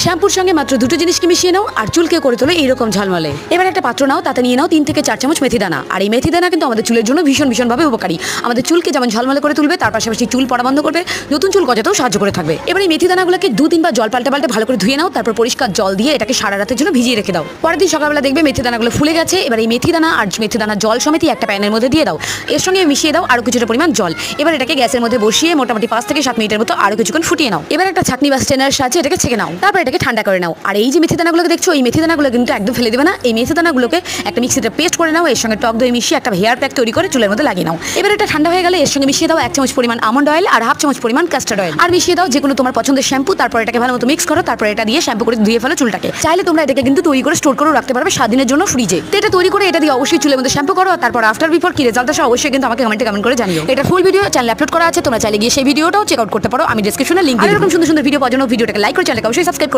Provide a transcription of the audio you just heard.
শ্যাম্পুর সঙ্গে মাত্র দুটো জিনিসকে মিশিয়ে নাও আর চুলকে করে তোলো এইরকম ঝলমলে। এবার একটা পাত্র নাও, তাতে নিয়ে নাও 3 থেকে 4 চামচ মেথি দানা। আর এই মেথি দানা কিন্তু আমাদের চুলের জন্য ভীষণভাবে উপকারী। আমাদের চুলকে যেমন ঝলমলে করে তুলবে, তার পাশাপাশি চুল পড়া বন্ধ করবে, নতুন চুল গজাতেও সাহায্য করে থাকবে। এবার এই মেথি দানাগুলোকে 2-3 বার জল পাল্টে ভালো করে ধুয়ে নাও, তারপর পরিষ্কার জল দিয়ে এটাকে সারা রাতের জন্য ভিজিয়ে রেখে দাও। পরের দিন সকালবেলা দেখবে মেথি দানাগুলো ফুলে গেছে। এবার এই মেথি দানা আর মেথি দানা জল সমেত একটা প্যানের মধ্যে দিয়ে দাও। এর সঙ্গে মিশিয়ে দাও আরো কিছুটা পরিমাণ জল। এবার এটাকে গ্যাসের মধ্যে বসিয়ে মোটামুটি 5 থেকে 7 মিনিটের মতো আরো কিছুক্ষণ ফুটিয়ে নাও। এবার একটা ছাঁকনি বা স্ট্রেনারের সাহায্যে এটাকে ছেঁকে নাও, তারপর এটাকে ঠান্ডা করে নাও। আর এই যে মেথি দানাগুলোকে দেখছো, এই মেথি দানাগুলো কিন্তু একদম ফেলে দেবে না। এই মেথি দানাগুলোকে একটা মিক্সিতে পেস্ট করে নাও, এর সঙ্গে টক দই মিশিয়ে একটা হেয়ার প্যাক তৈরি করে চুলের মধ্যে লাগিয়ে নাও। এবার এটা ঠান্ডা হয়ে গেলে এর সঙ্গে মিশিয়ে দাও 1 চামচ পরিমাণ আমন্ড অয়েল আর 1/2 চামচ পরিমাণ কাস্টার্ড অয়েল, আর মিশিয়ে দাও যে কোনো তোমার পছন্দের শ্যাম্পু। তারপর এটাকে ভালো মতো মিক্স করো, তারপর এটা দিয়ে শ্যাম্পু করে ধুয়ে ফেলো চুলটাকে। চাইলে তোমরা এটাকে কিন্তু তৈরি করে স্টোর করে রাখতে পারবে 7 দিনের জন্য ফ্রিজে। তো এটা তৈরি করে এটা দিয়ে অবশ্যই চুলের মধ্যে শ্যাম্পু করো, তারপর আফটার বিফোর কি রেজাল্ট আসে অবশ্যই কিন্তু আমাকে কমেন্ট করে জানিও। এটা ফুল ভিডিও চ্যানেলে আপলোড করা আছে, তোমরা চাইলে গিয়ে সেই ভিডিওটাও চেক আউট করতে পারো। আমি ডেসক্রিপশনে লিংক দিই। এরকম সুন্দর ভিডিও পাওয়ার জন্য ভিডিওটাকে লাইক করে চ্যানেলকে অবশ্যই সাবস্ক্রাইব করো।